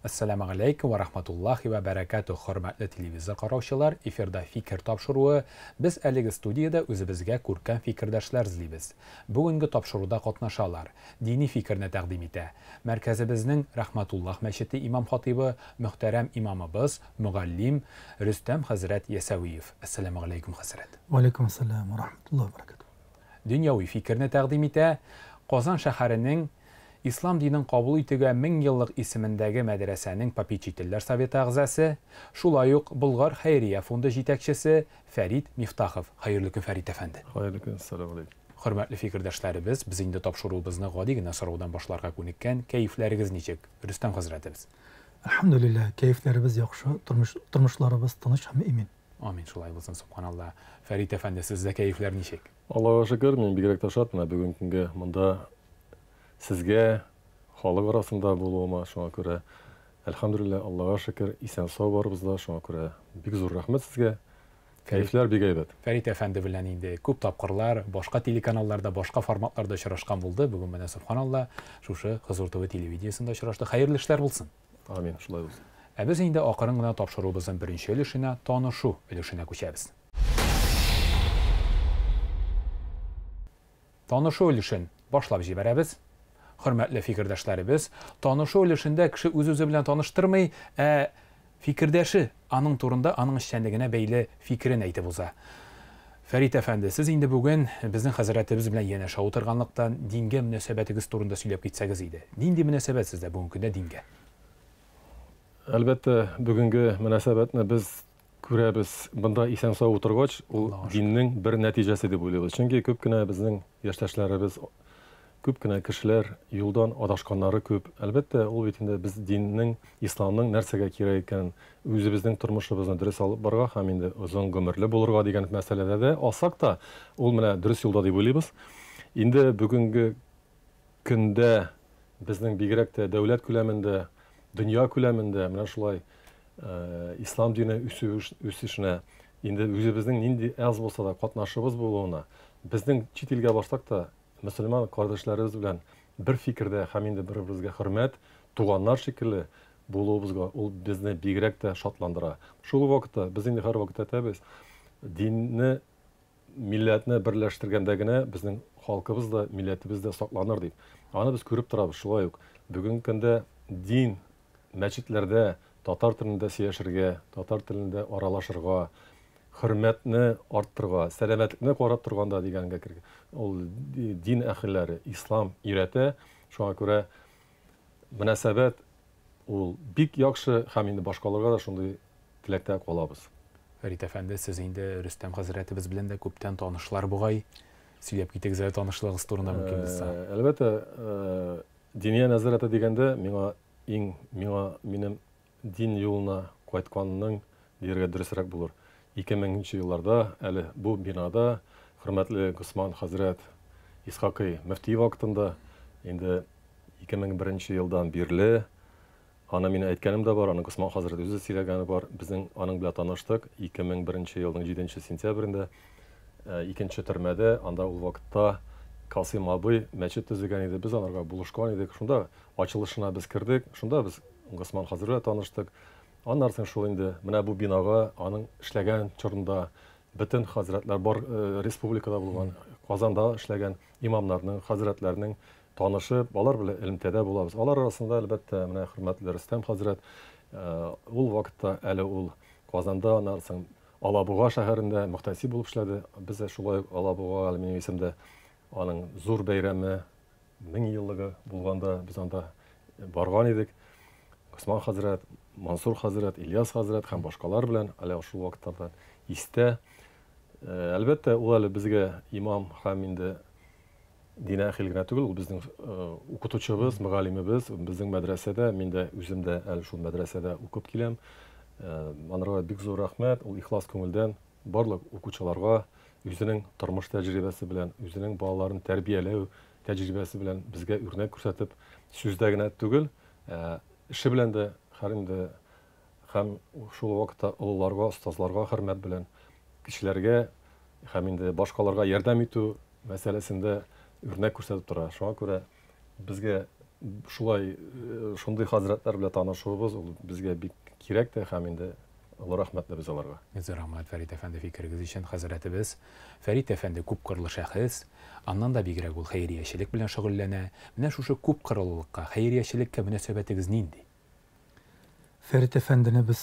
Assalamu alaikum wa rahmatullahi wa barakatuh. Hörmətli televizor qarawçılar, efirdə fikir tapşırığı. Biz әлеге studiyada özümüzгә күркәм fikirдәшләр izləyimiz. Бүгенге tapşırıqda qatnaşalar, dini fikirni təqdim etә. Mərkəzimizin Rəhmətullah Məscidi imam xatibi, möhtərəm imamımız, müəllim Rüstəm Həzrət Yəsəviyev. Assalamu alaikum Həzrət. Wa alaikum assalam wa rahmatullahi wa barakatuh. Dünyavi fikirni təqdim etə. Qazan şəhərinin İslam dininin qabul itiga 1000 yıllık ismindəgi mədrəsənin Popechitellər Sovet əğzası, şulay uq Bulgar Xeyriyə Fondu жетекçisi Fərid Miftahov. Hayırlı gün Fərid əfəndi. Hayırlı gün, salam aleykum. Hörmətli fikirdaşlarımız, biz indi tapşırığımızı qadigina sorudan başlarga ko'nikkan. Keyifləriniz necə? Rüstəm Həzrətimiz. Elhamdülillah, keyiflərimiz yaxşı, turmuşlarımız tinch hem emin. Amin, şulay olsun, subhanallah. Fərid əfəndi, sizdə keyiflər necə? Allah'a şükür, men bigərək taşatmına bugün günkü mında sizge halk arasında bulduğuma şuna göre elhamdülillah Allah'a şükür isen sağ var bizde şuna göre big zor rahmet sizge. Keyifler bir gaybet. Fərid əfəndi bilan indi көп tapqırlar, başqa telekanallarda, başqa formatlarda uçraşqan buldu. Bugün mənə subhanallah şuşu Hızır TV televiziyasında uçraşdı. Hayırlı işler bulsun. Amin, şulay olsun. Biz indi axırın gına tapşırığımızın birinci ülüşünə, tanışu ülüşünə köçəbiz. Tanışu ülüşün başlab jibərəbiz. Hörmətli fikirdaşlarımız, tanışı өлüşündə kişi özü bilan tanıştırmay, fikirdaşı anın turunda, anın işçənliyinə beyli fikrin aytıb uza. Fərid əfəndi, siz indi bugün bizim Həzrətimiz bilan yanaşa oturğanlıqdan dinge münasibətiniz turunda söyləyib getsəgiz idi. Nindi münasibət sizdə bugünkündə dinge? Elbette bugünkü münasibətni biz görəbiz. Bunda isen sağ oturğaç, o dinnin bir nəticəsi deb oyluyuz. Çünki köpkünə bizning yaşdaşlarımız köpkünə kişiler yoldan adaşqanları köp. Elbette ol bitində biz dinning, İslamның нәрсәгә кирәк икән, үзебезнең тормышыбызны дөрес алып барга һәм инде озын гомерле булырга дигән мәсьәләдә дә алсак та, ул менә дөрес юлда дип уйлыйбыз. Инде бүгенге көндә безнең бигрәк тә дәүләт күләмендә, дөнья күләмендә менә шулай ислам дине үсешенә инде үзебезнең нинди аз булса да катнашыбыз булуына, безнең чит илгә барсак та Müslüman kardeşlerimiz bilen bir fikirde hem indi bir-birimizge hürmet, tuğanlar şekilli bulduğumuzga ol bizni bigirek de şatlandıra. Şul vakitte, biz indi her vakitte tabiiz, dinni, milletini birleştirgendegine bizning halkımız da, milletimiz de saklanır deyip. Anı biz körüp durabız, şulay yok. Bugün günde din, meçitlerde, Tatar tilinde siyaşırga, Tatar tilinde aralaşırga, hürmetni arttırga, selametlikni qarab turganda deganga kirgan. Ol din əxilləri, İslam irətə, şuna görə münasibət ol big yaxşı, həm indi başqalarına da şunday tiləkdə qalabız. Fərid əfəndi, siz indi Rüstəm Həzrətimiz bilan da köpdən tanışlar buğay. Söyləyib getdiniz tanışlığınız turunda mümkün bilsə. Əlbəttə, diniyə nəzarət edəndə mənim din yoluna qayıtqanның yerə dürüsrək bulur. 2000-ci yıllarda әлі bu binada hürmetli Osman Hazret İshaqi müfti vaktında indi 2001 yıldan birli ana meni aytganim da var, ana Osman Hazret özü söylәгәне бар. Bizning aның bilan tanıştık 2001 yılның 7 sentyabrında ikinci türmədə, anda ул vaqtda Kasım abi мәчет төзегән иде. Biz анарга булышкан идек. Шунда ачылышына biz kirdik. Шунда biz Osman Hazret tanıştık. Аннан соң шул инде менә бу бинага аның эшләгән чорында бөтен хәзрәтләр бар, республикада булган, Казанда эшләгән имамнарның, хәзрәтләрнең танышып, алар белән элемтәдә булабыз. Алар арасында әлбәттә менә хөрмәтле Рөстәм хәзрәт ул вакытта әле ул Казанда, аннан соң Алабуга шәһәрендә мөхтәсиб булып эшләде. Без дә шулай Алабуга минем исемдә аның зур бәйрәме 1000 еллыгы булганда без анда барган идек. Osman Hazret, Mansur Hazret, İlyas Hazret һәм башкалар белән әле шул вакыттарда истә. Әлбәттә, ул әле безгә имам һәм инде дин әхил генә түгел, ул безнең укытучыбыз, мөгаллимебез, безнең мәдрәсәдә, мин дә үзем дә әле шул мәдрәсәдә укып киләм. Анарга бик зур рәхмәт, ул ихлас күңелдән барлык укучыларга үзенең тормыш тәҗрибәсе белән, үзенең балаларын тәрбияләү тәҗрибәсе белән безгә үрнәк күрсәтеп, сүздә генә түгел, эше белән дә һәм шул вакытта олыларга, остазларга хөрмәт белән кешеләргә һәм инде башкаларга ярдәм итү мәсьәләсендә үрнәк күрсәтеп тора. Шуңа күрә безгә шулай шундый хәзрәтләр белән танышуыбыз ул безгә бик кирәк тә һәм инде Алла рәхмәтле без аларга. Мизер рәхмәт Фәрит әфәнде фикерегез өчен хәзрәтебез. Фәрит әфәнде күп кырлы шәхес, аннан да бигрәк ул хәйриячелек белән шөгыльләнә. Менә шушы күп кырлылыкка, хәйриячелеккә мөнәсәбәтегез нинди? Фәрит әфәндене без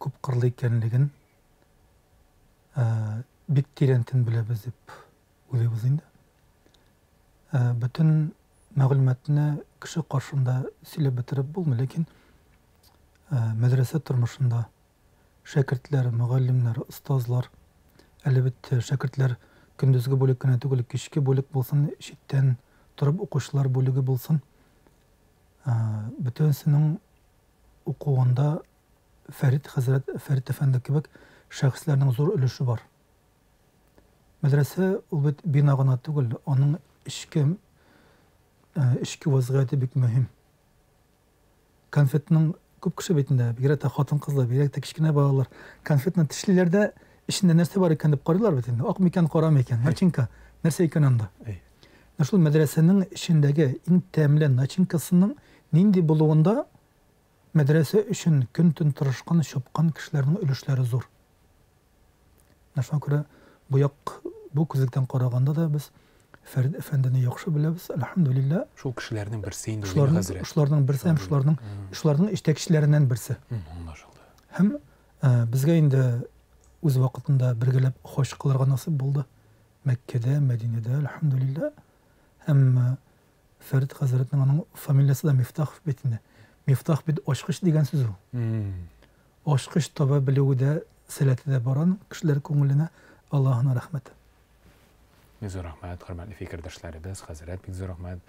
күп кырлы икәнлеген бик тирәнтен беләбез дип уйлыйбыз инде. Бөтен мәгълүматны кеше каршында сөйләп бетереп булмый, ләкин мәдрәсә тормышында шәкертләр, мөгаллимнәр, остазлар, әлбәттә шәкертләр көндезге бүлек кенә түгел, кичке бүлек булсын, читтән торып укучылар бүлеге булсын, бөтенсенең укуында Фәрит әфәнде кебек шәхесләрнең зур өлеше бар. Мәдрәсә ул бит бина гына түгел, аның эчке вазгыяте бик мөһим. Конфетның күп кеше битендә, бигрәк тә хатын-кызлар, бигрәк тә кичкенә балалар конфетны тешлиләрдә, эчендә нәрсә бар икән дип карыйлар бит инде. Ак микән, кара микән, начинка, нәрсә икән анда. Шул мәдрәсәнең эчендәге иң тәмле начинкасының нинди булуында мәдрәсә өчен көн-төн тырышкан, чапкан кешеләрнең өлешләре зур. Шуңа күрә бу күзлектән караганда да без Фәрит әфәндене яхшы беләбез, әлхәмдүлилләh. Шул кешеләрнең берсе инде хәзрәт. Шуларның берсе һәм шуларның җитәкчеләреннән берсе. Аңлашылды. Һәм безгә инде үз вакытында бергәләп хаҗ кылырга насыйп булды. Мәккәдә, Мәдинәдә, әлхәмдүлилләh. Һәм Фәрит хәзрәтнең аның фамилиясе дә Мифтахов бит инде. Мифтах бит ачкыч дигән сүз ул. Ачкыч таба белүдә сәләте дә баран кешеләр күңеленә Аллаһына рәхмәт. Мизер рәхмәт, хөрмәтле фикердәшләребез, хәзрәт бик зур рәхмәт.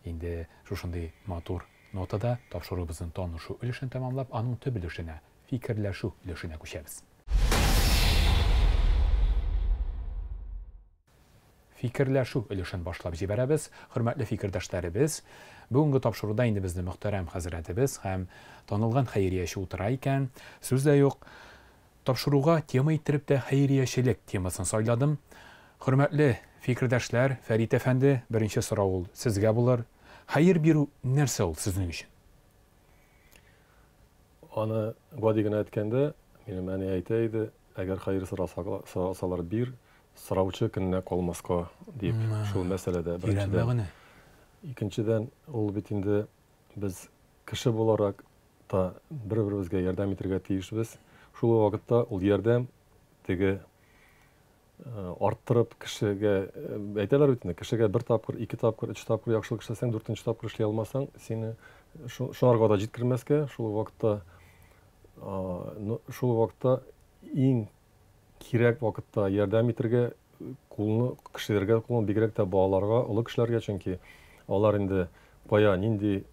Инде шушындый матур нотада тапшырубызның танышу өлешен тәмамлап, аның төп өлешенә, фикерләшү өлешенә күчәбез. Фикерләшү өлешен башлап җибәрәбез. Хөрмәтле фикердәшләребез, бүгенге тапшыруда инде безнең мөхтәрәм хәзрәтебез һәм танылган хәйрияче утыра икән. Сүз дә юк. Тапшыруга тема иттереп тә хәйриячелек темасын сайладым. Хөрмәтле фикердәшләр, Фәрит әфәнде, беренче сорау ул сезгә булыр. Хәйр бирү нәрсә ул сезнең өчен? Аны гади генә әйткәндә, минем әни әйтә иде, әгәр хәйр сорасалар бир, сораучы көненә калмаска дип, шул мәсьәләдә беренчедән. Икенчедән, ул бит инде без кеше буларак та бер-беребезгә ярдәм итәргә тиешбез. Шул вакытта ул ярдәм теге арттырып кешегә әйтәләр бит инде, кешегә бер тапкыр, ике тапкыр, өч тапкыр яхшылык эшләсәң, дүртенче тапкыр эшли алмасаң, сине шуңарга да җиткермәскә, шул вакытта иң кирәк вакытта ярдәм итәргә, кулны кешеләргә, кулны бигрәк тә балаларга, олы кешеләргә, чөнки алар инде кая нинди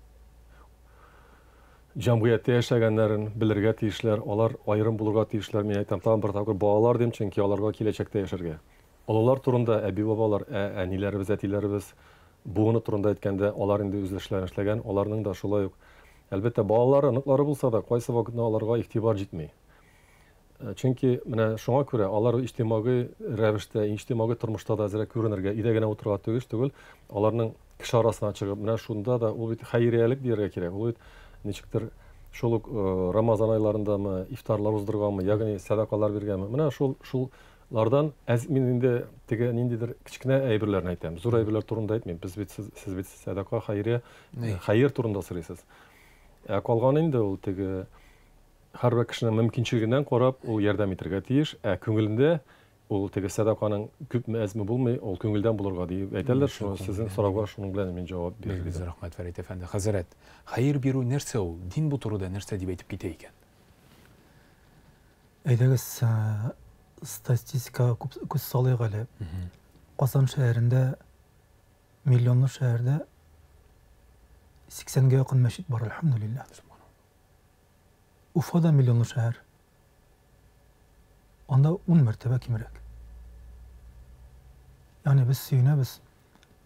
җәмгыятьтә яшәгәннәрен белергә тиешләр, алар аерым булырга тиешләр. Мин әйтәм, тагын бер тапкыр балалар дим, чөнки аларга киләчәктә яшәргә. Алар турында әби-бабалар, әниләребез, әтиләребез буыны турында әйткәндә, алар инде үз эшләрен эшләгән, аларның да шулай ук. Әлбәттә, балалары, ныклары булса да, кайсы вакытта аларга игътибар җитми. Чөнки менә шуңа күрә алар иҗтимагый рәвештә, иҗтимагый тормышта да әзрәк күренергә, өйдә генә утырырга түгел, аларның кеше арасына чыгып, менә шунда да ул бит хәйриялек дияргә кирәк. Ул бит ничектер шул ук Рамазан айларындамы, ифтарлар уздырганмы, ягъни садакалар биргәнме? Менә шулардан мин инде теге ниндидер кичкенә әйберләрне әйтәм. Зур әйберләр турында әйтмим. Сез бит садака, хәйр турында сорыйсыз. Калган инде ул теге һәрбер кешенең мөмкинчелегеннән карап, ул ярдәм итәргә тиеш. Күңелендә ул теге садаканың күпме әзме булмый, ул күңелдән булырга дип әйтәләр. Шуны сезнең сорауга шуның белән мин җавап бирдем. Бик рәхмәт, Фәрит әфәнде. Хәзрәт, хәйр бирү нәрсә ул? Дин бу турыда нәрсә дип әйтеп китә икән? Әйдәгез, статистикага күз салыйк әле. Казан шәһәрендә, миллионлы шәһәрдә 80-гә якын мәчет бар, әлхәмдүлилләh. Уфада миллионлы шәһәр. Анда 10 мәртәбә кимрәк. Ягъни без сөенәбез,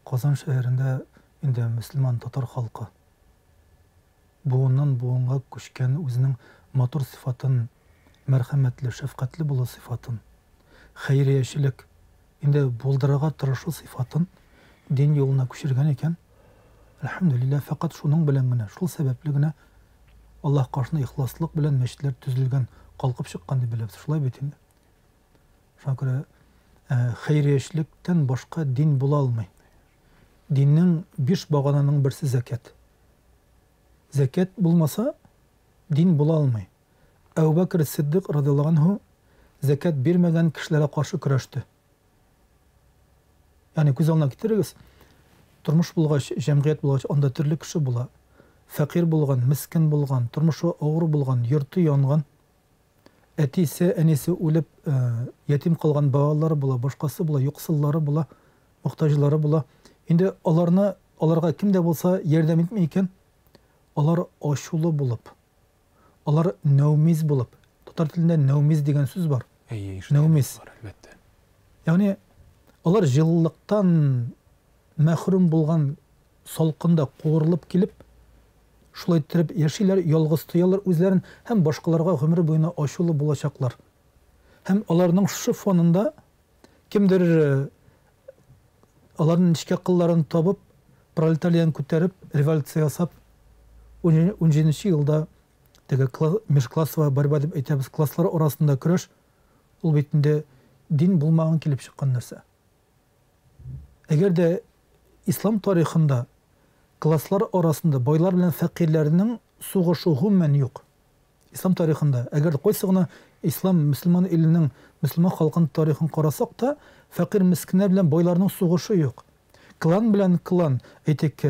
Казан шәһәрендә инде мөселман татар халкы буыннан буынга күчкән үзенең матур сыйфатын, мәрхәмәтле, шәфкатьле булу сыйфатын, хәйриячелек инде булдырырга тырышу сыйфатын дин юлына күчергән икән. Elhamdülillah fakat şunun bilen gene, şul sebepli gene Allah karşısında ihlaslık bilen meşitler tüzülgen, kalkıp çıkkan diye biliriz. Şulay betinde. Şuna göre hayriyeşlikten başka din bula almay. Dinin bir bağananın birisi zekat. Zekat bulmasa din bula almay. Ebu Bekir Siddiq radıyallahu anhu zekat vermegen kişilere karşı kürəşti. Yani göz alına getiririz. Turmuş bulgaç, cemiyet bulgaç, onda türlü kişi bula. Fakir bulgan, miskin bulgan, turmuşu ağır bulgan, yurtu yangan, etisi, enisi ölüp yetim kalgan bağları bula, başkası bula, yoksulları bula, muhtajları bula. Şimdi onlarga kim de bolsa yardım etmeyken, onlar aşulu bulup, onlar nevmiz bulup, Tatar tilinde nevmiz degen söz var. Nevmiz. Yani onlar jıllıktan mahrum bulgan solqında qoğurulup kelip, şulay tirip yaşaylar, yalğız tuyalar özlerin hem başkalarga ömür boyuna aşulu bulacaklar. Hem onlarning şu fonunda kimdir onların işke kıllarını tapıp, proletariyan көтеріп, revolюция жасап, 17 yılda межклассовая борьба деп айтабыз, класслар арасында күрәш, ул бетінде din bulmağın kelip çıkan нәрсе. Eğer de İslam tarihinde klaslar arasında boylar bilen fakirlerinin soğuşu hümmen yok. İslam tarihinde eğer koysağına İslam Müslüman ilinin Müslüman halkın tarihini qarasak da fakir miskinler bilen boylarının soğuşu yok. Klan bilen klan, etek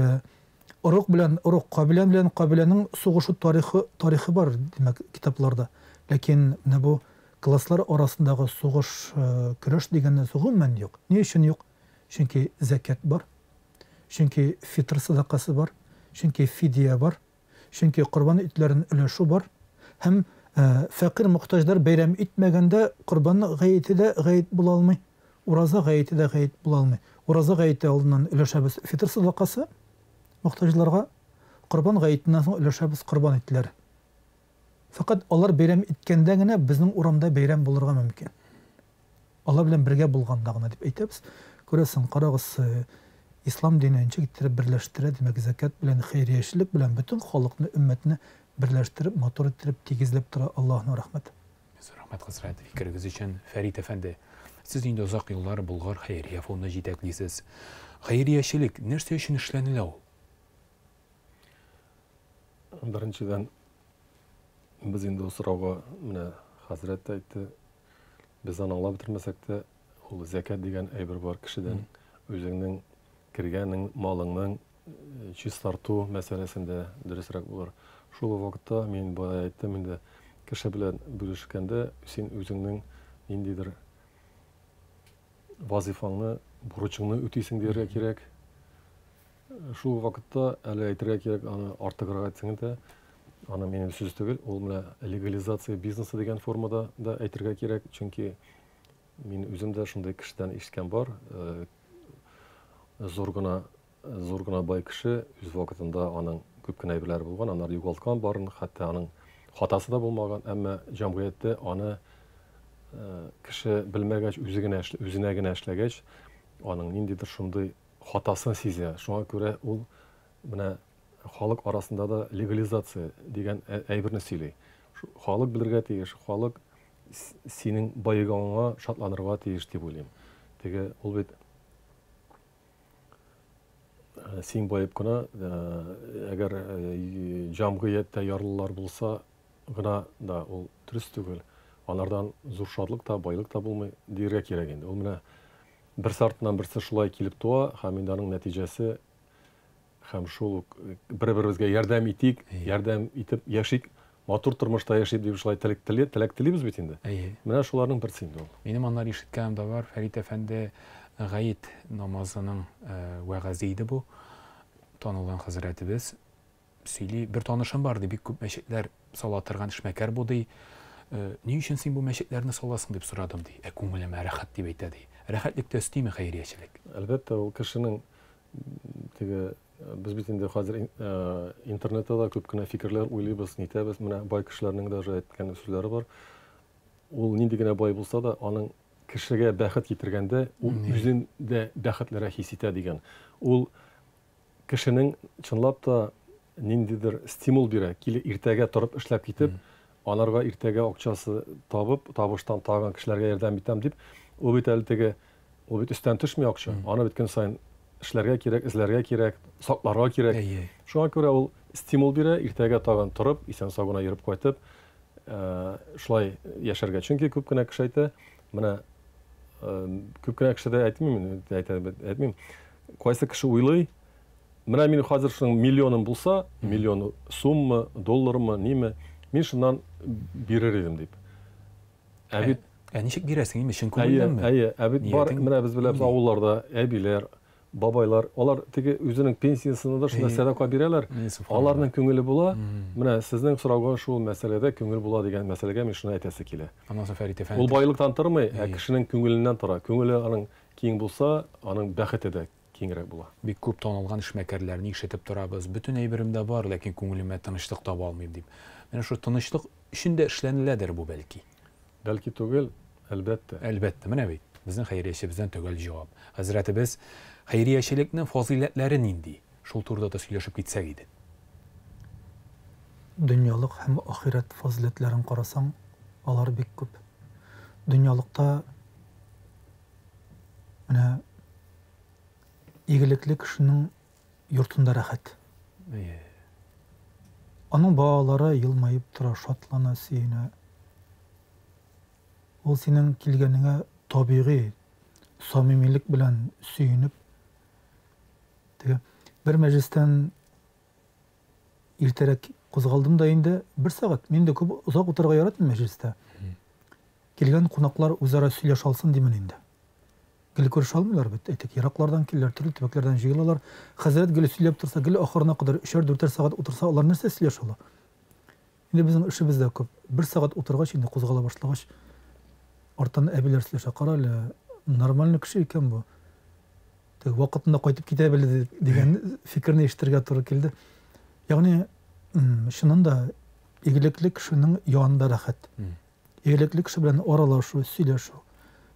uruk bilen uruk, kabilen bilen kabilenin soğuşu tarihi var demek kitaplarda. Lakin ne bu klaslar arasındaki soğuş kürəş degenden hümmen yok. Ne için yok? Çünkü zekat var. Çünkü fitr sadakası var. Çünkü fidye var. Çünkü kurban etlerin ülüşü var. Hem fakir muhtaçlar bayram etmegende kurbanı gayeti de gayet bulalmay. Uraza gayeti de gayet bulalmay. Uraza gayeti aldığından ülüşəbiz fitr sadakası muhtaçlarga, kurban gayetinden sonra ülüşəbiz kurban etleri. Fakat onlar bayram etkende gene bizning uramda bayram bulurga mümkün. Allah bilen birge bulgandagına dep aytабыз. Göresen qaragız İslam dinini çektirip birleştirip demek zekat bilen hayriyeşlik bilen bütün halkını ümmetini birleştirip motor ettirip tegizlep tura Allah'ın rahmeti. Biz rahmet kısrat fikriniz için Ferit Efendi. Siz indi uzak yıllar Bulgar Hayriye fonuna jiteklisiz. Hayriyeşilik nerse için işlenile o? Birinciden biz indi o sırava Hazret aytdı. Biz anlap bitirmesek de ol zekat degen aybir var kişiden özünün kirgenin malının çiz tartu meselesinde dürüsrak olur. Şol vakitte men bu aytdım indi kişi bilen bölüşkende sen özünün indidir vazifanı, burçunu öteysin diye gerek. Şu vakitte әле әйтергә кирәк, аны артыграк әйтсәң дә, аны минем сүз түгел, ул менә легализация бизнесы дигән формада да әйтергә кирәк, чөнки мин үзем дә шундый кешедән ишеткән бар. Зур гына бай кеше үз вакытында аның күп кенә әйберләре булган, аннары югалткан барын, хәтта аның хатасы да булмаган, әмма җәмгыятьтә аны кеше белмәгәч, үзенә генә эшләгәч, аның ниндидер шундый хатасын сизә. Шуңа күрә ул менә халык арасында да легализация дигән әйберне сөйли. Халык белергә тиеш, халык синең байыганга шатланырга тиеш дип уйлыйм. Теге ул бит син байып кына, әгәр җәмгыятьтә ярлылар булса гына да ул дөрес түгел. Алардан зур шатлык та, байлык та булмый диергә кирәк инде. Ул менә bir сартынан берсе шулай килеп туа, һәм инде аның нәтиҗәсе һәм шул бер-беребезгә ярдәм итик, ярдәм итеп яшик, матур тормышта яшик дип шулай теләк телибез бит инде. Менә шуларның берсе инде ул. Минем аннар ишеткәнем дә бар, Фәрит әфәнде гаит намазының вәгазы иде бу. Танылган хәзрәтебез сөйли, бер танышым бар ди, бик күп мәчетләр сала торган эшмәкәр бу ди. Ни өчен син бу мәчетләрне саласың дип сорадым ди. Күңелемә рәхәт дип әйтә ди. Рәхәтлек төстиме хәйриячелек? Әлбәттә, ул кешенең теге без бит инде хәзер интернетта да күп кенә фикерләр уйлыйбыз, нитәбез, менә бай кешеләрнең дә әйткән сүзләре бар. Ул нинди генә бай булса да, аның кешегә бәхет китергәндә, ул үзен дә бәхетлерәк хис итә дигән. Ул кешенең чынлап та ниндидер стимул бирә, киле иртәгә торып эшләп китеп, анарга иртәгә акчасы табып, табыштан тагын кешеләргә ярдәм итәм дип, ул бит әле теге, ул бит өстән төшми акча. Аны бит көн сайын эшләргә кирәк, эзләргә кирәк, сакларга кирәк. Шуңа күрә ул стимул бирә, иртәгә тагын торып, исән сау гына йөреп кайтып, шулай яшәргә. Чөнки күп кенә кеше әйтә, менә күп кенә кеше дә әйтмим. Кайсы кеше уйлый, менә мин хәзер шуның миллионым булса, миллион сумма, доллармы, ниме, мин шуннан бирер идем дип. Ә бит ничек бирәсең, имешен күңелдәнме? Ә бит бар, менә без беләбез авылларда әбиләр, бабайлар, алар теге үзенең пенсиясына да шунда садака бирәләр. Аларның күңеле була. Менә сезнең сорауга шул мәсьәләдә күңел була дигән мәсьәләгә мин шуны әйтәсе килә. Ул байлыктан тормый, ә кешенең күңеленнән тора. Күңеле аның киң булса, аның бәхете дә киңрәк була. Бик күп танылган эшмәкәрләрне ишетеп торабыз. Бөтен әйберемдә бар, ләкин күңелемә тынычлык таба алмыйм дип. Менә шу тынычлык өчен дә эшләнеләдер бу бәлки. Бәлки түгел, әлбәттә. Әлбәттә, менә бит. Безнең хәйриячебездән төгәл җавап. Хәзрәтебез хәйриячелекнең фазиләтләре нинди? Шул турыда да сөйләшеп китсәк иде. Дөньялык һәм ахират фазиләтләрен карасаң, алар бик күп. Дөньялыкта менә игелекле кешенең йортында рәхәт. Аның балалары елмаеп тора, шатлана, сөенә. Ул синең килгәнеңә табигый, самимилек белән сөенеп, бер мәҗлестән иртәрәк кузгалдым да инде 1 сәгать, мин дә күп озак утырырга яратмыйм мәҗлестә. Килгән кунаклар үзара сөйләшә алсын димен инде. Гел күрешә алмыйлар бит, әйтик, ераклардан киләләр, төрле төбәкләрдән җыелалар. Хәзрәт гел сөйләп торса, гел ахырына кадәр 3-4 сәгать утырса, алар нәрсә сөйләшәләр? Инде безнең эшебез дә күп. 1 сәгать утыргач, инде кузгала башлагач, артан әбиләр сөйләшә, кара әле, нормаль кеше икән бу. Теге вакытында кайтып китә белде дигән фикерне ишетергә туры килде. Ягъни, шуннан да игелекле кешенең янында рәхәт. Игелекле кеше белән аралашу, сөйләшү.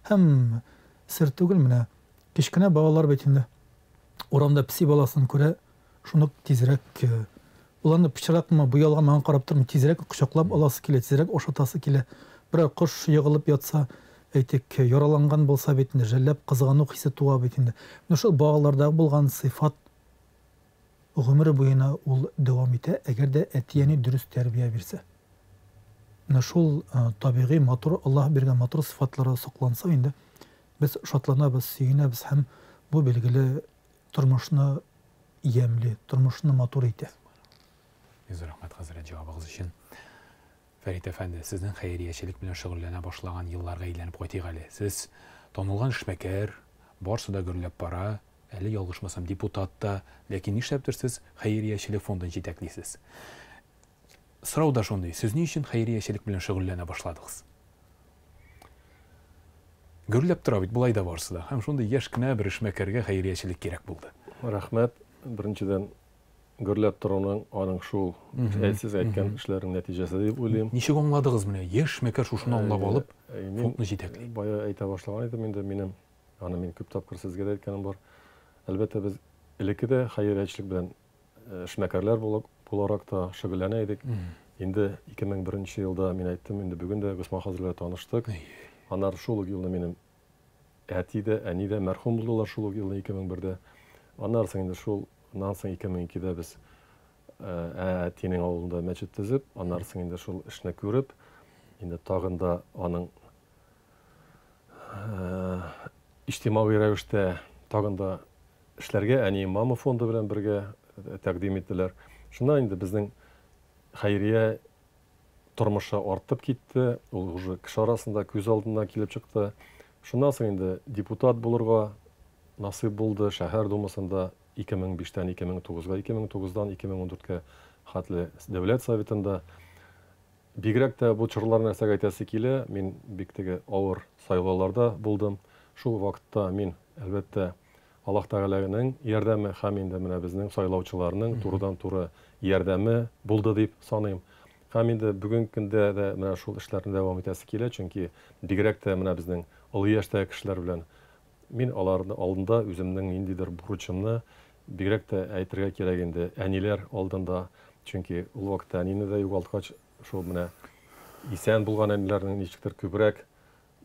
Һәм сер түгел менә кичкенә балалар бит инде урамда песи баласын күрә, шуны тизрәк уларны пычракмы, буялганмы карап тормый, тизрәк кочаклап аласы килә, тизрәк ашатасы килә. Бер кош егылып ятса, әйтик, яраланган булса бит инде, жәлләп кызгану хисе туа бит инде. Менә шул балаларда булган сыйфат гомере буена ул дәвам итә, әгәр дә әтияне дөрес тәрбия бирсә. Менә шул табигый матур, Аллаһ биргән матур сыйфатлары сакланса инде, без шатланабыз, сөенәбез һәм бу билгеле тормышны ямьле, тормышны матур итә. Рәхмәт хәзрәт җавабыгыз өчен. Фәрит әфәнде, сезнең хәйриячелек белән шөгыльләнә башлаган елларга әйләнеп кайтыйк әле. Сез танылган эшмәкәр, барсы да гөрләп бара, әле ялгышмасам депутат та, ләкин нишләптер сез хәйриячелек фондын җитәклисез. Сорау да шундый, сез ни өчен хәйриячелек белән шөгыльләнә башладыгыз? Гөрләп тора бит булай да барсы да. Һәм шундый яшь кенә бер эшмәкәргә хәйриячелек кирәк булды. Рәхмәт. Беренчедән гөрләп торуның аның шул әйтсез әйткән эшләренең нәтиҗәсе дип уйлыйм. Ничек аңладыгыз менә? Яшь эшмәкәр шушыны аңлап алып, фондны җитәкли. Бая әйтә башлаган идем инде минем. Аны мин күп тапкыр сезгә дә әйткәнем бар. Әлбәттә без элеккедә хәйриячелек белән эшмәкәрләр буларак та шөгыльләнә идек. Инде 2001 елда мин әйттем, инде бүген дә Госман хәзрәтләр таныштык. Анар шул елны минем әти дә, әни дә мәрхүм булдылар шул елны 2001дә. Аннан соң инде шул 2002дә без әтинең авылында мәчет төзеп, аннан соң инде шул эшне күреп, инде тагын да аның иҗтимагый рәвештә тагын да эшләргә әни имамы фонды белән бергә тәкъдим иттеләр. Шуннан инде безнең хәйрия тормышы артып китте, ул уже кеше арасында күз алдына килеп чыкты. Шуннан соң инде депутат булырга насыйп булды шәһәр думасында 2005-тән 2009-га, 2009-дан 2014-кә хәтле дәүләт советында. Бигрәк тә бу чорлар нәрсәгә әйтәсе килә, мин бик теге авыр сайлауларда булдым. Шул вакытта мин әлбәттә Аллаһ Тәгаләнең ярдәме һәм инде менә безнең сайлаучыларның турыдан-туры ярдәме булды дип саныйм. Һәм инде бүгенге көндә дә менә шул эшләрне дәвам итәсе килә, чөнки бигрәк тә менә безнең олы яшьтәге кешеләр белән мин аларның алдында үземнең ниндидер бурычымны бигрәк тә әйтергә кирәк инде әниләр алдында, чөнки ул вакытта әнине дә югалткач, шул менә исән булган әниләрнең ничектер күбрәк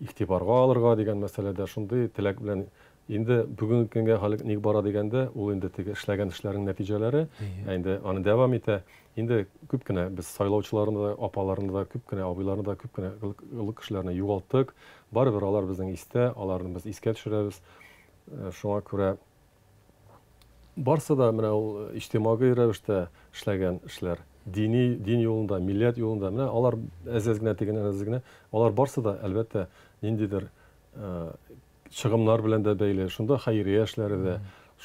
игътибарга алырга дигән мәсьәләдә шундый теләк белән инде бүгенге көнгә халык ник бара дигәндә, ул инде теге эшләгән эшләрнең нәтиҗәләре, инде аны дәвам итә. Инде күп кенә без сайлаучыларны да, апаларны да, күп кенә абыйларны да, күп кенә олы кешеләрне югалттык. Барыбер алар безнең истә, аларны без искә төшерәбез. Шуңа күрә барсы да менә ул иҗтимагый рәвештә эшләгән эшләр, дин юлында, милләт юлында, менә алар әз генә, алар барсы да әлбәттә ниндидер чыгымнар белән дә бәйле, шунда хәйрия эшләре дә.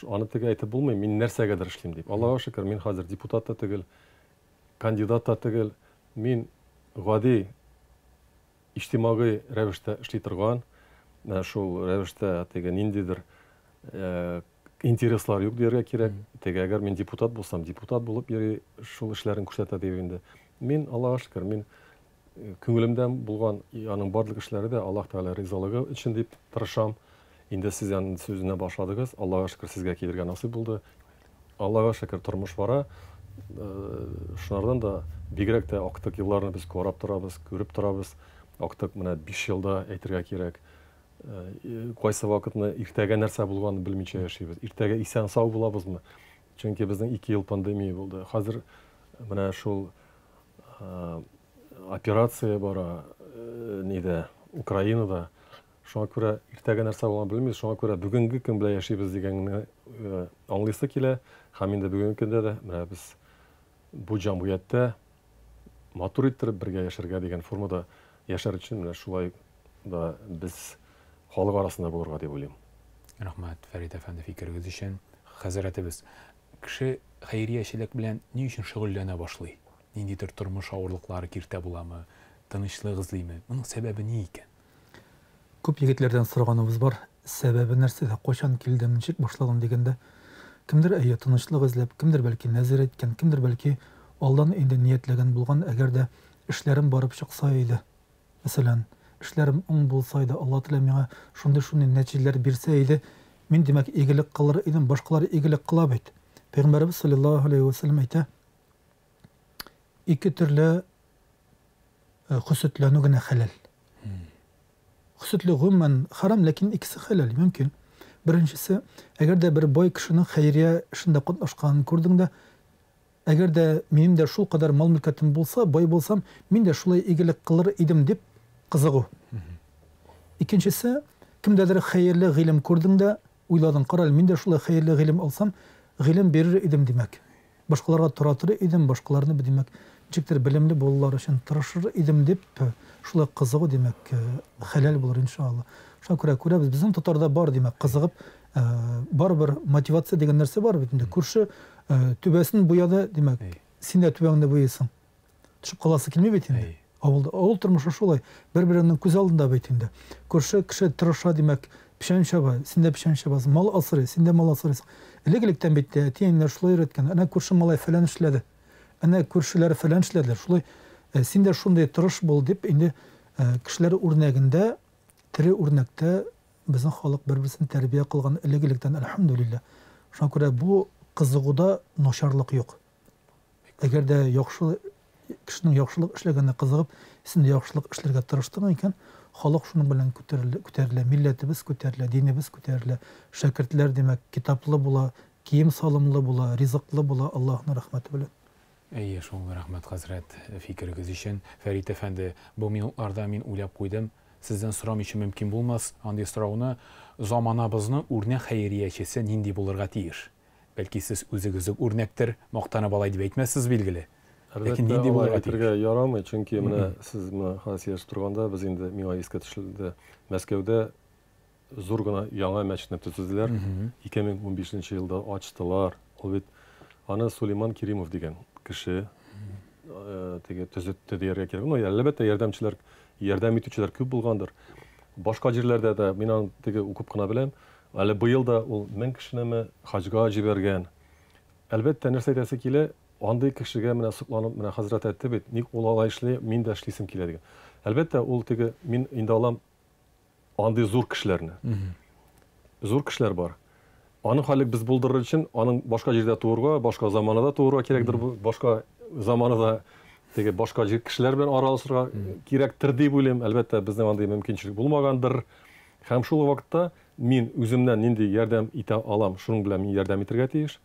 Аны теге әйтеп булмый, мин нәрсәгәдер эшлим дип. Аллаһка шөкер, мин хәзер депутат та түгел, кандидат та түгел, мин гади иҗтимагый рәвештә эшли торган, шул рәвештә теге ниндидер интереслар юк дияргә кирәк. Теге әгәр мин депутат булсам, депутат булып йөри, шул эшләрен күрсәтә дип инде. Мин Аллаһка шөкер, мин күңелемдән булган аның барлык эшләре дә Аллаһ Тәгалә ризалыгы өчен дип тырышам. Инде сез аны сүзенә башладыгыз. Аллаһка шөкер, сезгә килергә насыйп булды. Аллаһка шөкер, тормыш бара. Шунардан да бигрәк тә актык елларны без карап торабыз, күреп торабыз. Актык менә 5 елда әйтергә кирәк. Кайсы вакытны иртәгә нәрсә булганын белмичә яшибез. Иртәгә исән сау булабызмы? Чөнки безнең 2 ел пандемия булды. Хәзер менә шул операция бара ниде Украинада. Шуңа күрә иртәгә нәрсә булганын белмибез. Шуңа күрә бүгенге көн белән яшибез дигәнне аңлыйсы килә. Һәм инде бүгенге көндә дә менә без бу җәмгыятьтә матур иттереп бергә яшәргә дигән формада яшәр өчен менә шулай да без халык арасында булырга дип уйлыйм. Рәхмәт, Фәрит әфәнде, фикерегез өчен. Хәзрәтебез, кеше хәйриячелек белән ни өчен шөгыльләнә башлый? Ниндидер тормыш авырлыклары киртә буламы? Тынычлык эзлиме? Моның сәбәбе ни икән? Күп егетләрдән сораганыбыз бар. Сәбәбе нәрсәдә? Кайчан килдем, ничек башлаган дигәндә, кемдер тынычлык эзләп, кемдер бәлки нәзер әйткән, кемдер бәлки алдан инде ниятләгән булган, әгәр дә эшләрем барып чыкса иде. Мәсәлән, эшләрем уң булса иде, Алла Тәгалә миңа шундый нәтиҗәләр бирсә иде, мин димәк игелек кылыр идем, башкалар игелек кыла бит. Пәйгамбәрбез саллаллаһу алейхи ва саллям әйтә, ике төрле хөсетләнү генә хәләл. Хөсетле гомумән харам, ләкин икесе хәләл, мөмкин. Беренчесе, әгәр дә бер бай кешенең хәйрия эшендә катнашканын күрдең дә, әгәр дә минем дә шул кадәр мал-мөлкәтем булса, бай булсам, мин дә шулай игелек кылыр идем дип кызыгу. Икенчесе, кемдәдер хәерле гыйлем күрдең дә, уйладың, карал, мин дә шулай хәерле гыйлем алсам, гыйлем бирер идем димәк. Башкаларга торатыр идем, башкаларны димәк, ничектер белемле булулар өчен тырышыр идем дип, шулай кызыгу димәк, хәләл булыр иншалла. Шуңа күрә күрәбез, безнең тотарда бар димәк, кызыгып, барбер мотивация дигән нәрсә бар бит инде. Күрше түбәсен буяды димәк, син дә түбәңне буяйсың. Төшеп каласы килми бит инде. Авыл тормышы шулай, бер-беренең күз алдында бит инде. Күрше кеше тырыша димәк, пишән чаба, син дә пишән чабасың, мал асырый, син дә мал асырыйсың. Элек-электән бит тиеннәр шулай өйрәткән. Әнә күрше малай фәлән эшләде. Әнә күршеләр фәлән эшләделәр. Шулай син дә шундый тырыш бул дип инде кешеләр үрнәгендә, тере үрнәктә безнең халык бер-берсен тәрбия кылган элек-электән, әлхәмдүлилләh. Шуңа күрә бу кызыгуда начарлык юк. Әгәр дә яхшы кешенең яхшылык эшләгәнне кызыгып, син дә яхшылык эшләргә тырыштың икән, халык шуның белән күтәрелә, милләтебез күтәрелә, динебез күтәрелә, шәкертләр димәк китаплы була, кием салымлы була, ризыклы була, Аллаһның рәхмәте белән. Әйе, шул рәхмәт, хәзрәт, фикерегез өчен. Фәрит әфәнде, бу минутларда мин уйлап куйдым, сездән сорамыйча мөмкин булмас, андый сорауны, заманабызның үрнәк хәйриячесе нинди булырга тиеш? Бәлки сез үзегез үрнәктер, мактанып алай дип әйтмәссез билгеле. Ләкин нинди булырга тиеш? Ярамый, чөнки менә сез хәзер торганда без инде миңа искә төшелде. Мәскәүдә зур гына яңа мәчетне төзеделәр. 2015 елда ачтылар. Ул бит аны Сулейман Керимов дигән кеше теге төзетте дияргә кирәк. Ну, әлбәттә ярдәм итүчеләр күп булгандыр. Башка җирләрдә дә мин аны теге укып кына беләм. Әле быел да ул 1000 кешене хаҗга җибәргән. Әлбәттә нәрсә әйтәсе килә, андый кешегә менә сокланып, менә хәзрәт әйтте бит, ник ул алай эшли, мин дә эшлисем килә дигән. Әлбәттә ул теге мин инде алам андый зур кешеләрне. Зур кешеләр бар. Аның халык biz булдырыр için, аның башка җирдә туырга, башка заманада туырга кирәкдер, башка заманада теге башка җир кешеләр белән аралашырга кирәктер дип уйлыйм. Әлбәттә, безнең андый мөмкинчелек булмагандыр. Һәм шул вакытта мин үземнән нинди ярдәм итә алам, шуның белән мин ярдәм итәргә тиеш.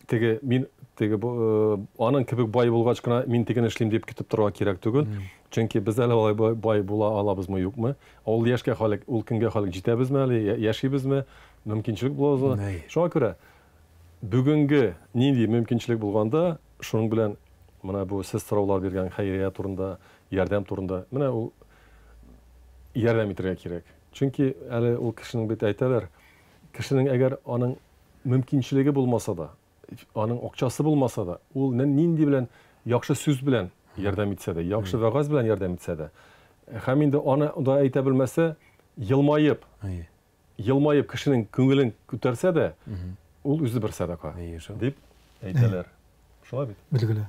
Теге мин теге аның кебек бай булгач кына мин тегене эшлим дип көтеп торырга кирәк түгел. Чөнки без әле алай бай була алабызмы, юкмы? Ул яшькә халык, ул көнгә халык җитәбезме әле, яшибезме? Мөмкинчелек булса, шуңа күрә бүгенге нинди мөмкинчелек булганда, шуның белән менә бу сез сораулар биргән хәйрия турында, ярдәм турында, менә ул ярдәм итәргә кирәк. Чөнки әле ул кешенең бит әйтәләр, кешенең әгәр аның мөмкинчелеге булмаса да, аның акчасы булмаса да, ул нинди белән яхшы сүз белән ярдәм итсә дә, яхшы вәгазь белән ярдәм итсә дә, һәм инде аны да әйтә белмәсә, елмаеп кешенең күңелен күтәрсә дә, ул үзе бер садака дип әйтәләр. Шулай бит. Билгеле.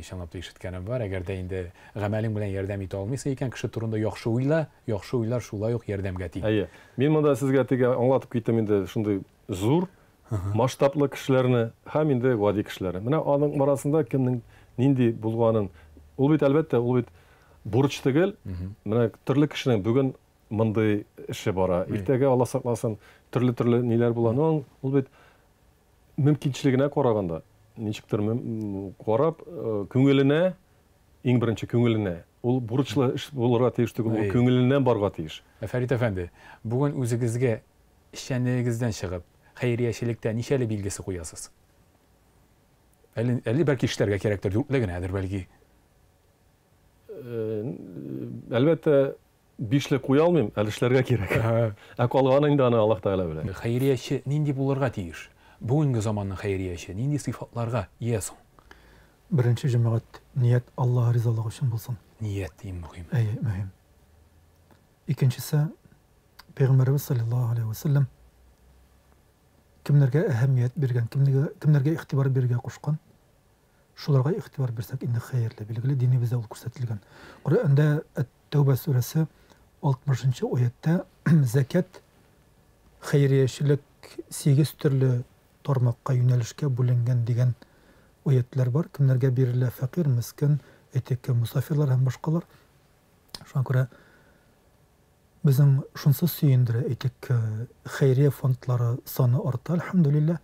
Чынлап та ишеткәнем бар. Әгәр дә инде гамәлең белән ярдәм итә алмыйсың икән, кеше турында яхшы уйла, яхшы уйлар шулай ук ярдәмгә тиң. Мин монда сезгә теге аңлатып киттем инде шундый зур, масштаблы кешеләрне һәм инде гади кешеләрне. Менә аның арасында кемнең нинди булганын, ул бит әлбәттә, ул бит бурыч түгел. Менә төрле кешенең бүген мондай эше бара. Иртәгә Алла сакласын, төрле ниләр була. Ул бит мөмкинчелегенә караганда, ничектер карап, күңеленә, иң беренче күңеленә, ул бурычлы эш булырга тиеш түгел, ул күңеленнән барга тиеш. Фәрит әфәнде, бүген үзегезгә эшчәнлегегездән чыгып, хәйриячелектә ничәле билгесе куясыз? Әле бәлки эшләргә кирәктер, дүртле генәдер бәлки. Әлбәттә, 5ле куя алмыйм, әле эшләргә кирәк. Ә калган инде аны Аллаһ Тәгалә белә. Хәйрияче нинди булырга тиеш? Бүгенге заманның хәйрияче нинди сыйфатларга ия соң? Беренче җәмәгать ният Аллаһ ризалыгы өчен булсын. Ният иң мөһим. Мөһим. Икенчесе, Пәйгамбәрбез саллаллаһу алейхи ва саллям кемнәргә әһәмият биргән, кемнәргә игътибар биргән кушкан, шуларга игътибар бирсәк инде хәерле. Билгеле, динебездә ул күрсәтелгән. Коръәндә Тәүбә сүрәсе 60-нчы аятта закат хәйриячелек 8 төрле тармакка юнәлешкә бүленгән дигән аятлар бар. Кемнәргә бирелә? Фәкыйрь, мискин, әйтик, мусафирлар һәм башкалар. Шуңа күрә безнең шунсы сөендерә, әйтик, хәйрия фондлары саны арта, әлхәмдүлилләh.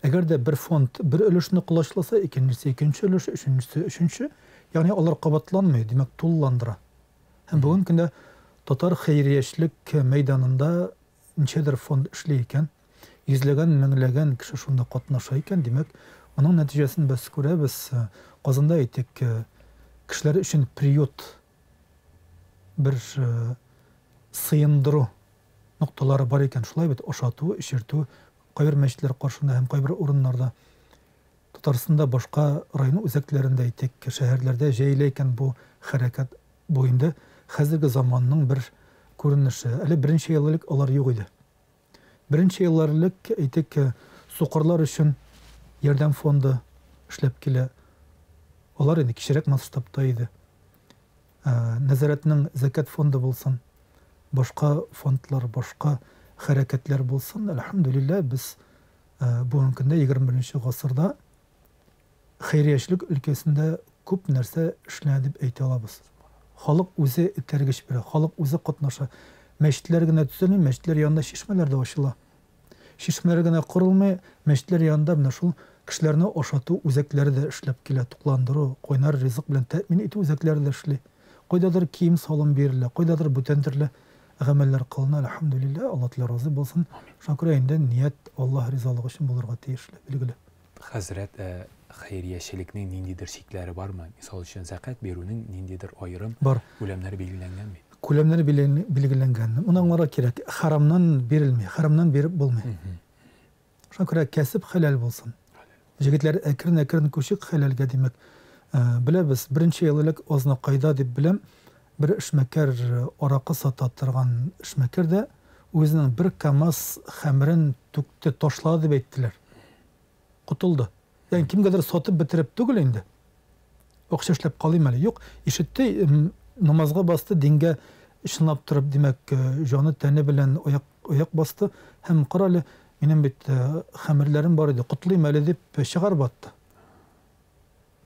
Әгәр дә бер фонд бер өлешне кулачласа, икенчесе икенче өлеш, өченчесе өченче, ягъни алар кабатланмый, димәк тулландыра. Һәм бүген көндә татар хәйриячелек мәйданында ничәдер фонд эшли икән, йөзләгән, меңләгән кеше шунда катнаша икән, димәк, аның нәтиҗәсен без күрәбез. Казанда әйтик, кешеләр өчен приют, бер сыендыру нукталары бар икән, шулай бит, ашату, эшертү, кайбер мәчетләр каршында һәм кайбер урыннарда, Татарстанда башка район үзәкләрендә әйтик, шәһәрләрдә җәйле икән бу хәрәкәт буенда. Хәзерге заманның бер күренеше. Әле беренче еллык алар юк иде. Беренче елларлык әйтик, сукырлар өчен ярдәм фонды эшләп килә. Алар инде кичерәк масштабта иде. Нәзарәтнең закат фонды булсын, башка фондлар, башка хәрәкәтләр булсын. Әлхәмдүлилләh, без бүгенге көндә 21-нче гасырда хәйриячелек өлкәсендә күп нәрсә эшләнә дип әйтә алабыз. Халык үзе этәргеч бирә, халык үзе катнаша. Мәчетләр генә төзелми, мәчетләр янында шишмәләр дә ачыла. Шишмәләр генә корылмый, мәчетләр янында менә шул кешеләрне ашату үзәкләре дә эшләп килә, тукландыру, кайнар ризык белән тәэмин итү үзәкләре дә эшли. Кайдадыр кием салым бирелә, кайдадыр бүтән төрле гамәлләр кылына, әлхәмдүлилләh, Алла Тәгалә разы булсын. Шуңа күрә инде ният Аллаһ ризалыгы өчен булырга тиешле, билгеле. Хәзрәт, хәйриячелекнең ниндидер шикләре бармы? Мисал өчен закат бирүнең ниндидер аерым күләмнәре белгиләнгәнме? Күләмнәре белгиләнгән. Уңарга кирәк. Харамнан бирелми, харамнан биреп булмый. Шуңа күрә кәсеп хәләл булсын. Җегетләр әкрен-әкрен күчек хәләлгә, димәк. Беләбез, беренче еллык азна кайда дип беләм, бер эшмәкәр аракы сата торган эшмәкәр дә үзенең бер камаз хәмрен түкте, ташлады дип әйттеләр. Кутылды. Yani kimgadir satıp bitirip түгел инде. Акча эшләп калыйм әле. Юк, ишетте, намазга басты, дингә ишнап торып, димәк, җаны тәне белән аяк басты. Һәм каралы, Benim bit xəmirlərim var idi. Qutlayım əli deyib шығar batdı.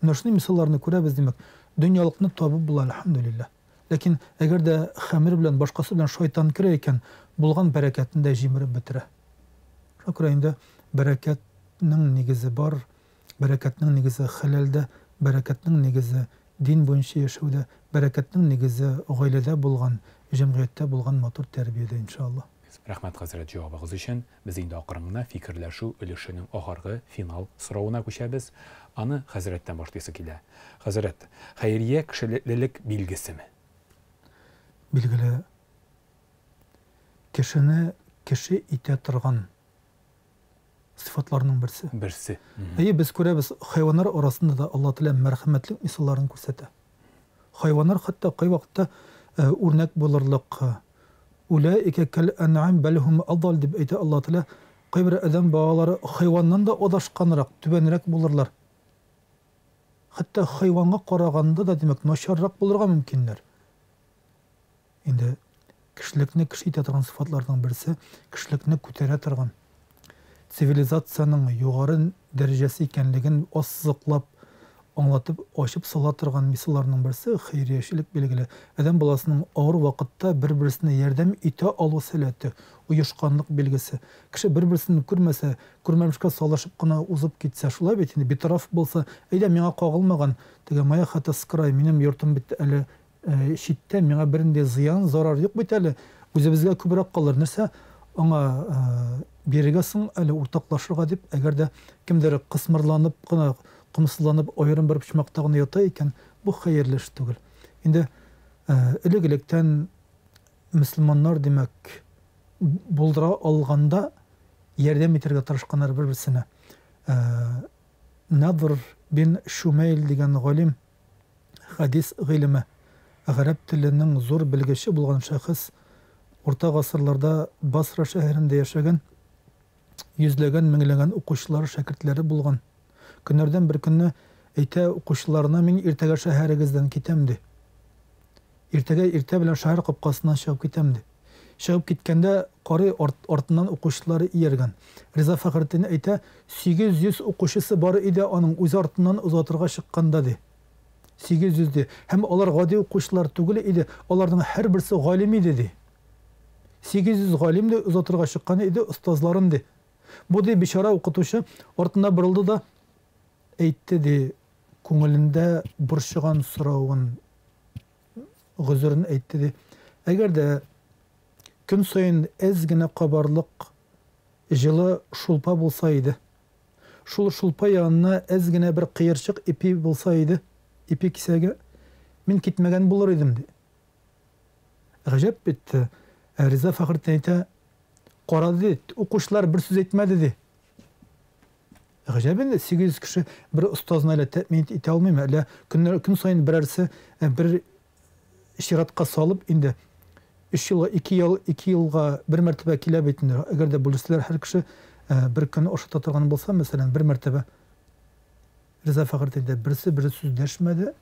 Nəşni misallarını görəbiz demək. Dünyalıqны табып була, elhamdülillah. Lakin əgər də xəmir bilən, başqası bilən şeytan kirə ikən, bulğan bərəkətini də jimirib bitirə. Şuna indi bərəkətinin negizi var, bərəkətinin negizi xələldə, bərəkətinin negizi din boyunca yaşauda, bərəkətinin negizi ailədə bulğan, cəmiyyətdə bulğan motor tərbiyədə inşallah. Rəhmət Həzrət cavabınız üçün biz indi aqrınına fikirləşu өлüşünün axırғы final sıravına köşəbiz. Anı Həzrətdən başlayısı kilə. Həzrət, xeyriyyə kişilik bilgisi mi? Bilgili, kişini kişi ite тұрған sıfatlarının birisi. Birisi. Biz görəbiz, hayvanlar arasında da Allah Teala mərhəmətlik misallarını göstərdi. Hayvanlar hatta qay vaxtda örnek bulurluq. Ulaike kel en'am belhum adal deb aytı Allah Teala. Qay bir adam bağaları hayvandan da odaşqanıraq, tübənirək bulurlar. Hatta hayvanga qaraganda da demek naşarraq bulurğa mümkünlər. Indi kişilikni kişi ite тұрған sıfatlardan birisi, kişilikni көтере тұрған. Sivilizatsiyanın yuqarı derecesi ikenligin asızıqlap, anlatıp, aşıp sala тұрған misallarının birisi xeyriyeşilik belgili. Adam balasının ağır vakitte bir-birisine yardım ite alı səlati, uyuşqanlıq belgisi. Kişi bir-birisini көрмесе, көрмәмішқа салашып қына uzub gitse, şulay betini bir taraf bolsa, eyde mena qağılmağan, dege maya xata sıkıray, benim yurtum bitti əli, şitte, mena birinde ziyan, zarar yok bit əli, bizə kübrak qalır. Nərsə, ona berigasın əli ortaqlaşırğa deyip, əgər də kimdері qısmırlanıb, qımsızlanıb, ayırın bir pişmaqtağını yatayken, bu xeyirli iş tügül. İndi, ilik-ilikten Müslümanlar demek, buldura alğanda yerden bitirge tarışqanlar bir-birisine. Nadir bin Şumeyl degen galim, hadis gilimi, Arap tilinin zor bilgisi bulgan şahıs, orta asırlarda Basra şehrinde yaşagan, yüzlegen, minglegen okuşları, şakirtleri bulgan. Günlerden bir günü eyte okuşlarına min irtege şehrigizden kitemdi. İrte bilen şehir kapkasından şahıp kitemdi. Şahıp gitkende qarı ortından okuşları iyergen. Rıza Fakir'tin eyte 800 okuşusu var idi, onun öz ortından uzatırga şıkkanda di. 800 di. Hem olar gadi okuşlar tügülü idi, onlardan her birisi galimi dedi. 800 galim de uzatırga şıkkanı idi, ustazların di. Bu di bişara okutuşu ortunda bırıldı da eytti di, көңілінде бұршыған сұрауын, ғүзірін eytti di. Eğer de gün sayın ezgine kabarlık жылы şulpa bulsaydı, şulpa yanına ezgine bir qıyırçık ipi bulsaydı, ipi kisege, min gitmegen bulur idim di. Gıcep bitti. Rıza Fakir deyte, qaradı di, o kuşlar bir söz etmedi di. Gıcebin de 800 kişi bir ustazına ile temin ite almayayım. Gün sayın birerisi bir işiratka salıp indi. 3 yılga, 2 yılga bir mertebe kile beytindir. Eğer de polisler her kişi bir gün oşata turgan bolsa, mesela bir mertebe Rıza Fakir deydi, birisi söz deşmedi.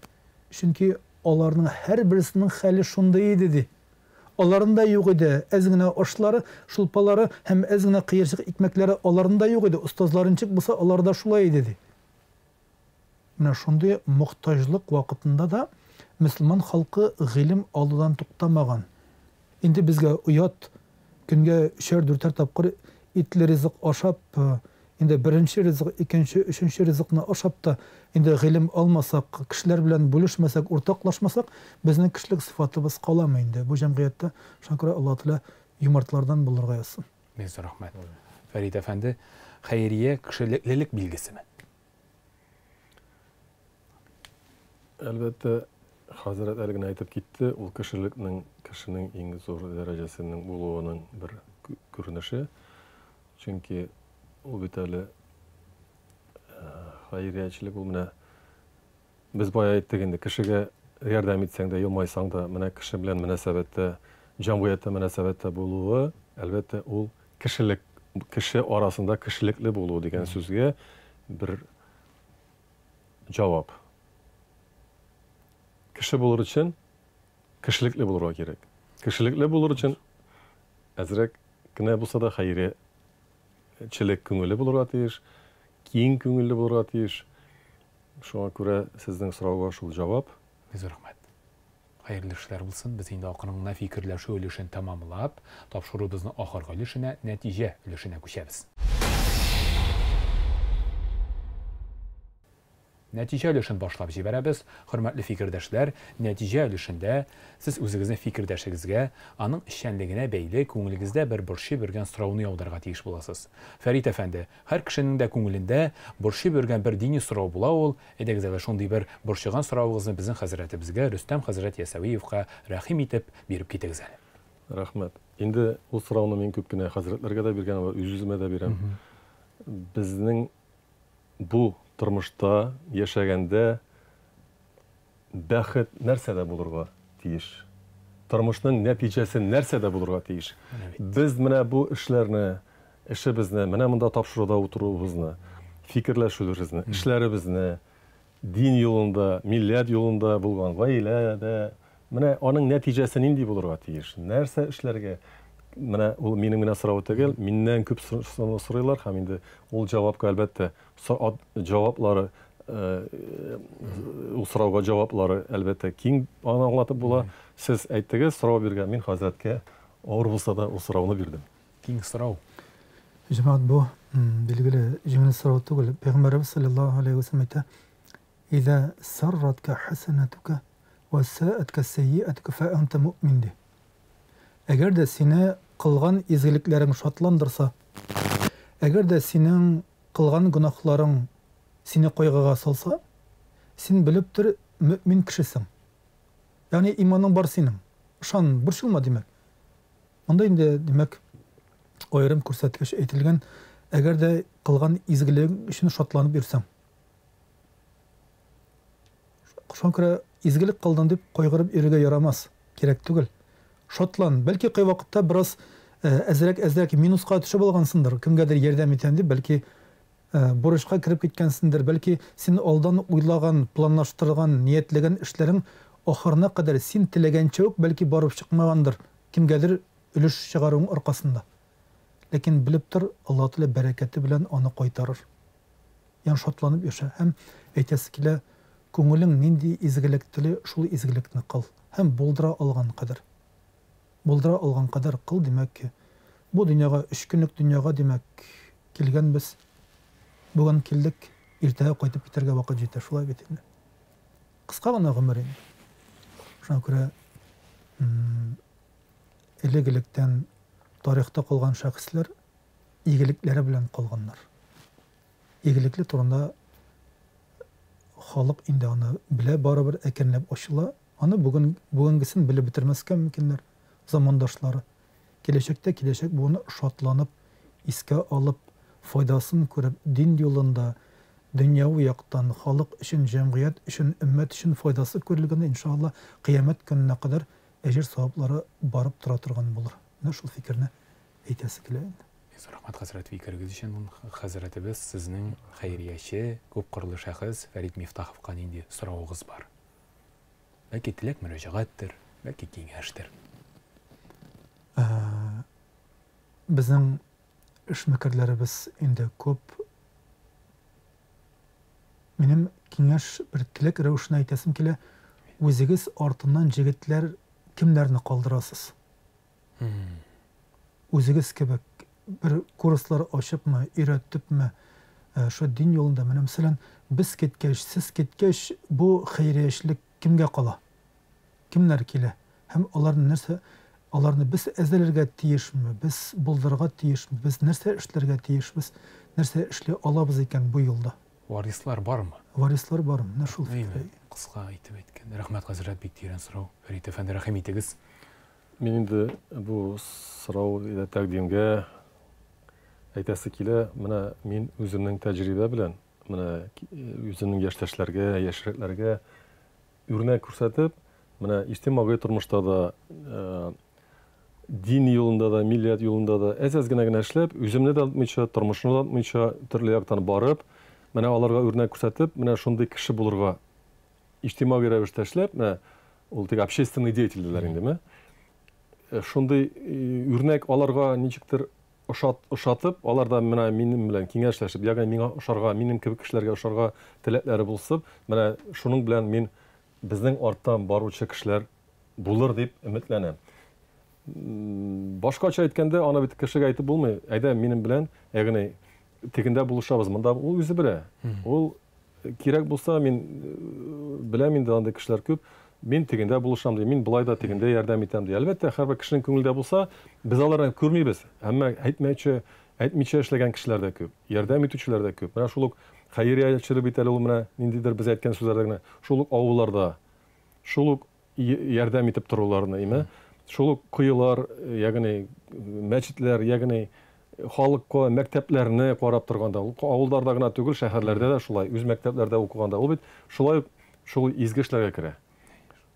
Çünkü onların her birisinin hali şundayı dedi. Onların da yok idi. Ezgine oşları, şulpaları, hem ezgine kıyırcık ekmekleri onların da yok idi. Ustazların çıkmasa onlar da şulay dedi. Yine şunday muhtajlık vakitinde da Müslüman halkı ilim alıdan tuktamagan. Indi bizge uyat, günge 3-4 tapqır itli rizq aşap, indi birinci rizq, ikinci, üçüncü rizqni aşap da indi ilim almasak, kişiler bilen buluşmasak, ortaklaşmasak, bizning kişilik sıfatımız qalamaydı. Bu cemiyette şankara Allah Teala yumartlardan bulurga yazsın. Mezun rahmet. Ferit Efendi, xeyriye kişilik bilgisi mi? Elbette Hazret Ergin aytıp gitti, o kişinin en zor derecesinin buluğunun bir görünüşü. Çünkü o biteli hayriyatçılık olmana biz bayağı ettik indi. Kişiye yardım etsen de, yılmaysan da, kişi bilen münasebette, cemiyette münasebette buluğu, elbette o kişi arasında kişilikli buluğu degen sözge bir cevap. Kişi bulur için kişilikli bulurga gerek. Kişilikli bulur için azrak gine bulsa da hayri чилек күңелле булырга тиеш, киң күңелле булырга тиеш. Шуңа күрә сезнең сорауга шул җавап. Бик рәхмәт. Хәерле эшләр булсын. Без инде акрыннан фикерләшү өлешен тәмамлап, тапшырубызны ахыргы өлешенә, нәтиҗә өлешенә күчәбез. Нәтиҗә өлешен башлап җибәрәбез. Хөрмәтле фикердәшләр, нәтиҗә өлешендә сез үзегезнең фикердәшегезгә, аның эшчәнлегенә бәйле күңелегездә бер борчып йөргән сорауны яудырырга тиеш буласыз. Фәрит әфәнде, һәр кешенең дә күңелендә борчып йөргән бер дини сорау була ул. Әйдәгез әле шундый бер борчыган сорауыгызны безнең хәзрәтебезгә, Рөстәм хәзрәт Ясавиевка рәхим итеп биреп китегез әле. Рәхмәт. Инде ул сорауны мин күп кенә хәзрәтләргә дә биргән, үземә дә бирәм. Безнең бу тормышта яшәгәндә бәхет нәрсәдә булырга тиеш? Тормышның нәтиҗәсе нәрсәдә булырга тиеш? Без менә бу эшләрне, эшебезне, менә монда тапшыруда утыруыбызны, фикерләшүләребезне, эшләребезне, дин юлында, милләт юлында булган гаиләдә, менә аның нәтиҗәсе нинди булырга тиеш? Нәрсә эшләргә? Менә ул минем генә сорау түгел, миннән күп сорыйлар һәм инде ул җавапка әлбәттә җаваплары ул сорауга җаваплары әлбәттә киң аңлатып була. Сез әйттегез, сорау биргән, мин хәзрәткә авыр булса да ул сорауны бирдем. Киң сорау. Җәмәгать, бу билгеле җиңел сорау түгел. Пәйгамбәрбез саллаллаһу алейһи ва саллям әйтә: "Иза сарратка хасанатука ва саатка сайyi'atuka fa anta mu'min." Әгәр дә сине кылган изгелекләрең шатландырса, әгәр дә синең кылган гөнаһларың сине кайгыга салса, син белеп тор, мөмин кешесең. Ягъни иманың бар синең. Ышан, борчылма димәк. Монда инде димәк аерым күрсәткеч әйтелгән, әгәр дә кылган изгелең өчен шатланып йөрсәң. Шуңа күрә изгелек кылдым дип кайгырып йөрергә ярамас, кирәк түгел. Шатлан, бәлки кай вакытта бераз әзрәк минуска төшеп алгансыңдыр, кемгәдер ярдәм итәм дип, бәлки бурычка кирип киткәнсеңдер, бәлки син алдан уйлаган, планлаштырган, ниятләгән эшләрең ахырына кадәр син теләгәнчә үк бәлки барып чыкмагандыр, кемгәдер өлеш чыгаруың аркасында. Ләкин белеп тор, Аллаһ Тәала бәрәкәте белән аны кайтарыр. Ян шатланып яша, һәм әйтәсе килә, күңелең нинди изгелек теле, шул изгелекне кыл, һәм булдыра алган кадәр. Булдыра алган кадәр кыл, димәк, бу дөньяга 3 көнлек дөньяга димәк килгәнбез. Бүген килдек, иртәгә кайтып китәргә вакыт җитә, шулай бит инде. Кыска гына гомер инде. Шуңа күрә элек-электән тарихта калган шәхесләр игелекләре белән калганнар. Игелекле турында халык инде аны белә, барыбер әкренләп ачыла. Аны бүгенгесен белеп бетермәскә мөмкиннәр замандашлары. Киләчәк буны шатланып, искә алып, файдасын күреп, дин юлында, дөньяви яктан, халык өчен, җәмгыять өчен, өммәт өчен файдасы күрелгәндә, иншалла, кыямәт көненә кадәр әҗер саваплары барып тора торган булыр. Менә шул фикерне әйтәсе килә инде. Рәхмәт хәзрәт фикерегез өчен. Хәзрәтебез, сезнең хәйрияче, күп кырлы шәхес Фәрит Мифтаховка нинди сорауыгыз бар? Бәлки теләк мөрәҗәгатьтер, бәлки киңәштер. Безнең эшмәкәрләребез инде күп. Минем киңәш бер теләк рәвешенә әйтәсем килә, үзегез артыннан җегетләр кемнәрне калдырасыз? Үзегез кебек бер курслар ачыпмы, өйрәтепме, шу дин юлында, менә мәсәлән, без кеткәч, сез кеткәч, бу хәйриячелек кемгә кала? Кемнәр килә? Һәм аларны без әзерләргә тиешме, без булдырырга тиешме, без нәрсә эшләргә тиешбез, нәрсә эшли алабыз икән бу юлда? Варислар бармы? Варислар бармы? Менә шул фикер. Кыска әйтеп әйткән. Рәхмәт хәзрәт, бик тирән сорау. Фәрит әфәнде, рәхим итегез. Мин инде бу сорау тәкъдимгә әйтәсе килә, менә мин үземнең тәҗрибә белән, менә үземнең яшьтәшләргә, яшьрәкләргә үрнәк күрсәтеп, менә иҗтимагый тормышта да, дин юлында да, милләт юлында да әз генә эшләп, үземне дә атмыйча, тормышны да атмыйча, төрле яктан барып, менә аларга үрнәк күрсәтеп, менә шундый кеше булырга иҗтимагый рәвештә эшләп, менә ул тик общественный деятельләр индеме? Шундый үрнәк аларга ничектер ошатып, алар да менә минем белән киңәшләшеп, ягъни миңа ошарга, минем кебек кешеләргә ошарга теләкләре булсып, менә шуның белән мин безнең арттан баручы кешеләр булыр дип өметләнәм. Башкача әйткәндә, аны бит кешегә әйтеп булмый. Әйдә минем белән, ягъни тегендә булышабыз. Монда ул үзе белә. Ул кирәк булса, мин беләм инде андай кешеләр күп. Мин тегендә булышам ди, мин булай да тегендә ярдәм итәм ди. Әлбәттә, һәрбер кешенең күңелдә булса, без аларны күрмибез. Әмма әйтмичә эшләгән кешеләр дә күп, ярдәм итүчеләр дә күп. Менә шул ук хәйриячылык бит әле ул менә ниндидер без әйткән сүзләрдә генә, шул ук авылларда, шул ук ярдәм итеп торуларны, име? Шул ук кыйлар, ягъни мәчетләр, ягъни халыкка мәктәпләрне карап торганда, авылларда гына түгел, шәһәрләрдә дә шулай, үз мәктәпләрдә укыганда, ул бит шулай шул изге эшләргә керә.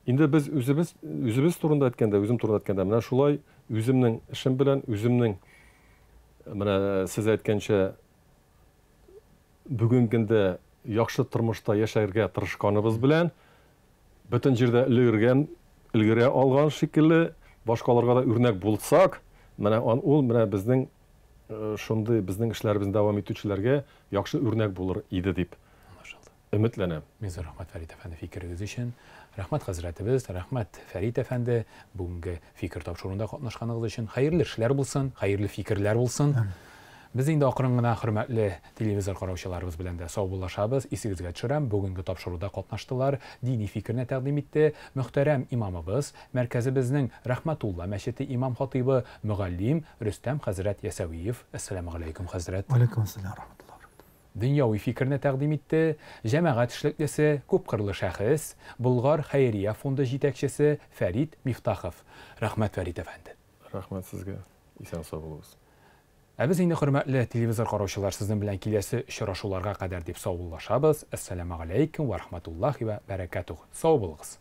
Инде без үзебез турында әйткәндә, үзем турында әйткәндә, менә шулай үземнең эшем белән, үземнең менә сез әйткәнчә бүгенге көндә яхшы тормышта яшәргә тырышканыбыз белән бөтен җирдә өлгерә алган шикелле, башкаларга да үрнәк булсак, менә ул менә безнең шундый безнең эшләребезне дәвам итүчеләргә яхшы үрнәк булыр иде дип өметләнәм. Мин рәхмәт Фәрит әфәнде фикерегез өчен. Рәхмәт хәзрәтебез, рәхмәт Фәрит әфәнде бүгенге фикер тапшыруында катнашканыгыз өчен. Хәерле эшләр булсын, хәерле фикерләр булсын. Без инде акрын гына хөрмәтле телевизор караучыларыбыз белән дә саубуллашабыз. Исегезгә төшерәм, бүгенге тапшыруда катнаштылар, дини фикерне тәкъдим итте мөхтәрәм имамыбыз, мәркәзебезнең Рәхмәтулла мәчете имам хатибы мөгаллим Рөстәм хәзрәт Ясавиев. Ассаламу алейкум хәзрәт. Алейкум ассалам рахматуллаһи. Дөньяви фикерне тәкъдим итте җәмәгать эшлеклесе, күпкырлы шәхес, Болгар хәйрия фонды җитәкчесе Фәрит Мифтахов. Рәхмәт Фәрит әфәнде. Рәхмәт сезгә. Исән сау булыгыз. Без инде хөрмәтле телевизор караучылар, сезнең белән киләсе очрашуларга кадәр дип саубуллашабыз. Ассаламу алейкум ва рахматуллаһи ва баракатуһ. Сау булыгыз.